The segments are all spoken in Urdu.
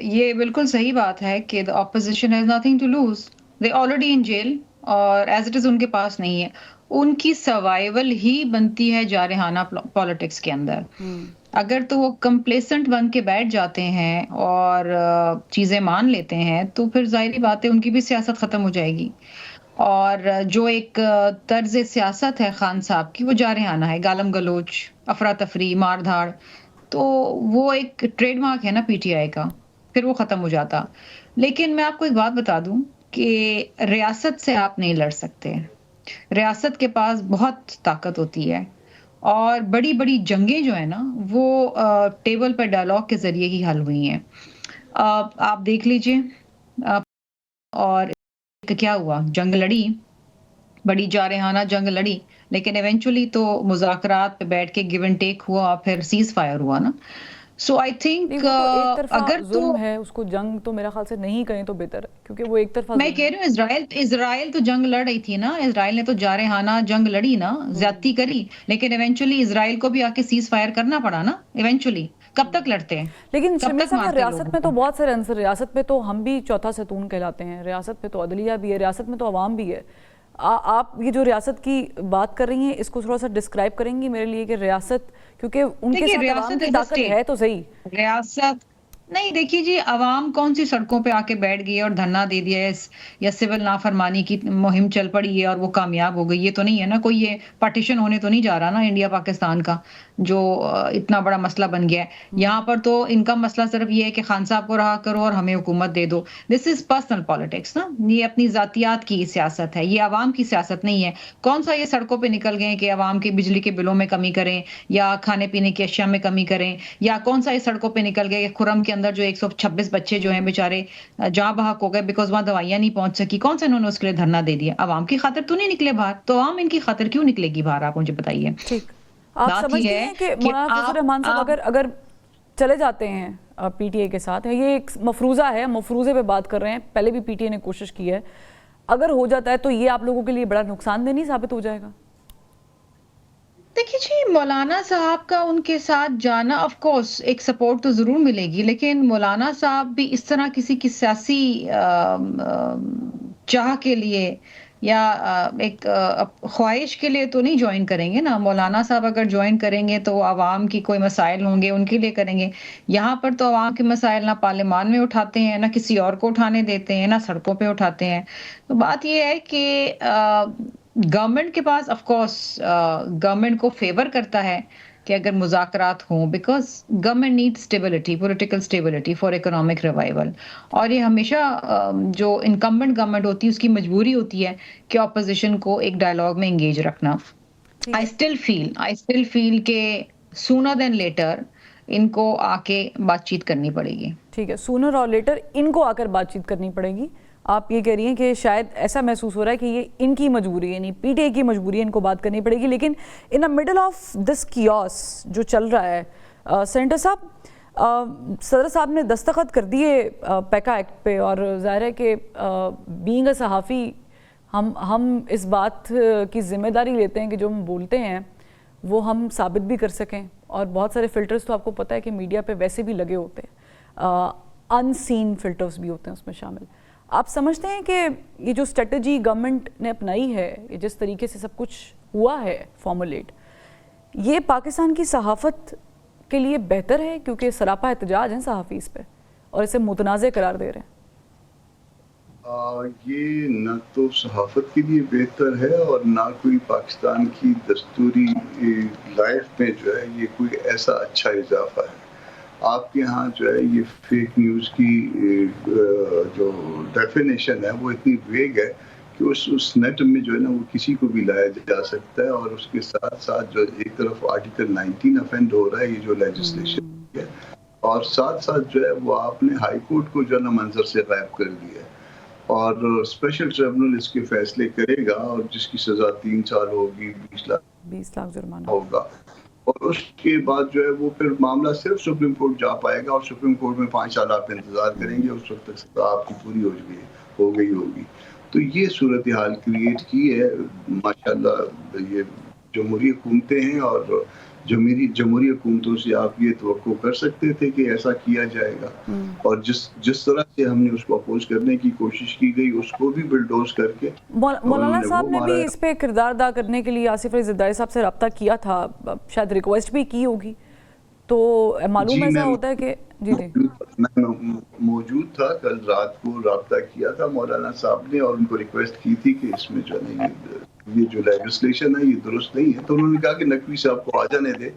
یہ بالکل صحیح بات ہے کہ the opposition has nothing to lose. They already in jail اور ایز اٹ از ان کے پاس نہیں ہے. ان کی سروائیول ہی بنتی ہے جارحانہ پالیٹکس کے اندر. اگر تو وہ کمپلیسنٹ بن کے بیٹھ جاتے ہیں اور چیزیں مان لیتے ہیں تو پھر ظاہری بات ہے ان کی بھی سیاست ختم ہو جائے گی. اور جو ایک طرز سیاست ہے خان صاحب کی وہ جارحانہ ہے، گالم گلوچ، افراتفری، مار دھاڑ، تو وہ ایک ٹریڈ مارک ہے نا پی ٹی آئی کا، پھر وہ ختم ہو جاتا. لیکن میں آپ کو ایک بات بتا دوں کہ ریاست سے آپ نہیں لڑ سکتے. ریاست کے پاس بہت طاقت ہوتی ہے اور بڑی بڑی جنگیں جو ہیں نا وہ ٹیبل پر ڈائلاگ کے ذریعے ہی حل ہوئی ہیں. آپ دیکھ لیجئے اور کیا ہوا، جنگ لڑی، بڑی جارحانہ جنگ لڑی، لیکن ایونچولی تو مذاکرات پہ بیٹھ کے گیو اینڈ ٹیک ہوا، پھر سیز فائر ہوا نا. سو آئی تھنک وہ تو ایک طرفہ اگر تو ظلم ہے، اس کو جنگ تو میرا خیال سے نہیں کہیں تو بہتر ہے، کیونکہ وہ ایک طرفہ میں ظلم کہہ رہی ہوں اسرائیل تو جنگ لڑ رہی تھی نا، اسرائیل نے تو جارحانہ جنگ لڑی نا، زیادتی کری، لیکن ایونچولی اسرائیل کو بھی آ کے سیز فائر کرنا پڑا نا ایونچولی. کب تک لڑتے ہیں، لیکن کب شمیر تک صاحب مارتے ریاست لوگوں میں کو. تو بہت سارے عنصر، ریاست میں تو ہم بھی چوتھا ستون کہلاتے ہیں، ریاست میں تو عدلیہ بھی ہے، ریاست میں تو عوام بھی ہے. آپ یہ جو ریاست کی بات کر رہی ہیں اس کو تھوڑا سا ڈسکرائب کریں گی میرے لیے کہ ریاست، کیونکہ ان کے دیکھیے ساتھ عوام ریاست کی از اے طاقت ہے اسٹیٹ، تو صحیح. ریاست نہیں. دیکھیے جی، عوام کون سی سڑکوں پہ آ کے بیٹھ گئی اور دھرنا دے دیا ہے یا سول نافرمانی کی مہم چل پڑی ہے اور وہ کامیاب ہو گئی، یہ تو نہیں ہے نا. کوئی یہ پارٹیشن ہونے تو نہیں جا رہا نا انڈیا پاکستان کا، جو اتنا بڑا مسئلہ بن گیا ہے. یہاں پر تو ان کا مسئلہ صرف یہ ہے کہ خان صاحب کو رہا کرو اور ہمیں حکومت دے دو. دس از پرسنل پالیٹکس نا، یہ اپنی ذاتیات کی سیاست ہے، یہ عوام کی سیاست نہیں ہے. کون سا یہ سڑکوں پہ نکل گئے کہ عوام کے بجلی کے بلوں میں کمی کریں یا کھانے پینے کی اشیاء میں کمی کریں، یا کون سا یہ سڑکوں پہ نکل گئے کہ خرم کے اندر جو 126 بچے جو ہیں بیچارے جاں بحق ہو گئے بیکاز وہاں دوائیاں نہیں پہنچ سکی. کون سا انہوں نے اس کے لیے دھرنا دے دیا؟ عوام کی خاطر تو نہیں نکلے باہر، تو عوام ان کی خاطر کیوں نکلے گی باہر؟ آپ مجھے بتائیے. ٹھیک، آپ بات یہ سمجھتی ہے ہیں کہ کہ مولانا فضل الرحمان صاحب آپ اگر چلے جاتے ہیں پی ٹی اے کے ساتھ، یہ ایک مفروضہ ہے، مفروضے پہ بات کر رہے ہیں، پہلے بھی پی ٹی اے نے کوشش کی ہے، اگر ہو جاتا ہے تو یہ آپ لوگوں کے لیے بڑا نقصان دہ نہیں ثابت ہو جائے گا؟ دیکھیے جی، مولانا صاحب کا ان کے ساتھ جانا آف کورس ایک سپورٹ تو ضرور ملے گی، لیکن مولانا صاحب بھی اس طرح کسی کی سیاسی چاہ کے لیے یا ایک خواہش کے لیے تو نہیں جوائن کریں گے نا. مولانا صاحب اگر جوائن کریں گے تو عوام کی کوئی مسائل ہوں گے ان کے لیے کریں گے. یہاں پر تو عوام کے مسائل نہ پارلیمان میں اٹھاتے ہیں، نہ کسی اور کو اٹھانے دیتے ہیں، نہ سڑکوں پہ اٹھاتے ہیں. تو بات یہ ہے کہ گورنمنٹ کے پاس آف کورس گورنمنٹ کو فیور کرتا ہے کہ اگر مذاکرات ہوں، because government need stability, political stability for economic revival. اور یہ ہمیشہ جو انکمبنٹ گورنمنٹ ہوتی ہے اس کی مجبوری ہوتی ہے کہ اپوزیشن کو ایک ڈائلاگ میں انگیج رکھنا. I still feel کہ sooner than later ان کو آ کے بات چیت کرنی پڑے گی. ٹھیک ہے، سونر اور لیٹر ان کو آ کر بات چیت کرنی پڑے گی. آپ یہ کہہ رہی ہیں کہ شاید ایسا محسوس ہو رہا ہے کہ یہ ان کی مجبوری ہے، یعنی پی ٹی اے کی مجبوری ہے، ان کو بات کرنی پڑے گی. لیکن ان مڈل آف دس کیوس جو چل رہا ہے، سینیٹر صاحب، صدر صاحب نے دستخط کر دیے پیکا ایکٹ پہ، اور ظاہر ہے کہ بینگ اے صحافی ہم اس بات کی ذمہ داری لیتے ہیں کہ جو ہم بولتے ہیں وہ ہم ثابت بھی کر سکیں. اور بہت سارے فلٹرز تو آپ کو پتہ ہے کہ میڈیا پہ ویسے بھی لگے ہوتے ہیں، ان سین فلٹرز بھی ہوتے ہیں اس میں شامل. آپ سمجھتے ہیں کہ یہ جو اسٹریٹجی گورنمنٹ نے اپنائی ہے، یہ جس طریقے سے سب کچھ ہوا ہے فارمولیٹ، یہ پاکستان کی صحافت کے لیے بہتر ہے؟ کیونکہ سراپا احتجاج ہیں صحافی اس پہ اور اسے متنازع قرار دے رہے ہیں. یہ نہ تو صحافت کے لیے بہتر ہے اور نہ کوئی پاکستان کی دستوری لائف میں جو ہے یہ کوئی ایسا اچھا اضافہ ہے. آپ کے ہاں جو ہے یہ فیک نیوز کی جو ڈیفینیشن ہے وہ اتنی ویگ ہے کہ اس نیٹ میں جو ہے نا وہ کسی کو بھی لایا جا سکتا ہے. اور اس کے ساتھ ساتھ جو ایک طرف آرٹیکل 19 افینڈ ہو رہا ہے، یہ جو لیجسلیشن ہے، اور ساتھ ساتھ جو ہے وہ آپ نے ہائی کورٹ کو جو ہے نا منظر سے غائب کر دیا ہے. اور اسپیشل ٹریبونل اس کے فیصلے کرے گا اور جس کی سزا 3 سال ہوگی، 20 لاکھ جرمانہ ہوگا. اور اس کے بعد جو ہے وہ پھر معاملہ صرف سپریم کورٹ جا پائے گا، اور سپریم کورٹ میں 5 سال آپ انتظار کریں گے، اس وقت تک سزا آپ کی پوری ہو گئی ہوگی. تو یہ صورتحال کریٹ کی ہے. ماشاءاللہ یہ جمہوری حکومتیں ہیں اور جمہوری حکومتوں سے آپ یہ توقع کر سکتے تھے کہ ایسا کیا جائے گا؟ اور جس طرح سے ہم نے اس کو اپوز کرنے کی کوشش کی گئی، اس کو بھی بلڈوز کر کے مولانا صاحب نے بھی اس پہ کردار ادا کرنے کے لیے آصف علی زرداری صاحب سے رابطہ کیا تھا، شاید ریکویسٹ بھی کی ہوگی، تو معلوم ایسا ہوتا ہے کہ میں موجود تھا کل رات کو، رابطہ کیا تھا مولانا صاحب نے اور ان کو ریکویسٹ کی تھی کہ اس میں جو ہے یہ جو لیجسلیشن ہے یہ درست نہیں ہے، تو انہوں نے کہا کہ نقوی صاحب کو آ جانے دے،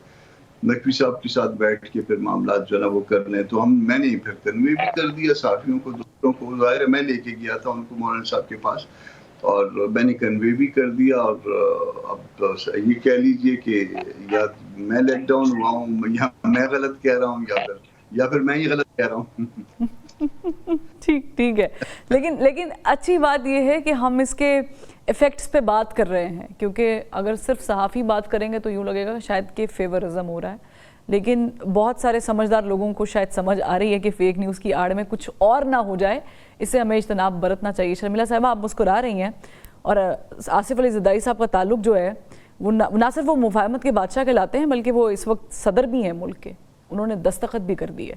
نقوی صاحب کے ساتھ بیٹھ کے پھر معاملات جو ہے وہ کر لیں۔ تو میں نے پھر کنوے بھی کر دیا صحافیوں کو، دوستوں کو، ظاہر ہے میں لے کے گیا تھا ان کو مولانا صاحب کے پاس، اور میں نے کنوے بھی کر دیا، اور اب یہ کہہ لیجئے کہ یا میں لیٹ ڈاؤن ہوا ہوں یا میں غلط کہہ رہا ہوں یا پھر میں ہی غلط کہہ رہا ہوں۔ ٹھیک ہے، لیکن اچھی بات یہ ہے کہ ہم اس کے ایفیکٹس پہ بات کر رہے ہیں، کیونکہ اگر صرف صحافی بات کریں گے تو یوں لگے گا شاید کہ فیورزم ہو رہا ہے، لیکن بہت سارے سمجھدار لوگوں کو شاید سمجھ آ رہی ہے کہ فیک نیوز کی آڑ میں کچھ اور نہ ہو جائے، اس سے ہمیں اجتناب برتنا چاہیے۔ شرمیلا صاحبہ آپ مسکرا رہی ہیں، اور آصف علی زرداری صاحب کا تعلق جو ہے وہ نہ صرف وہ مفاہمت کے بادشاہ کہلاتے ہیں بلکہ وہ اس وقت صدر بھی ہیں ملک کے، انہوں نے دستخط بھی کر دی ہے۔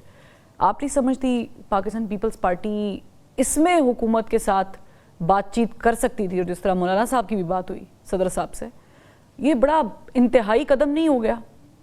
آپ نہیں سمجھتی پاکستان پیپلز پارٹی اس میں حکومت کے ساتھ بات چیت کر سکتی تھی، اور جس طرح مولانا صاحب کی بھی بات ہوئی صدر صاحب سے، یہ بڑا انتہائی قدم نہیں ہو گیا؟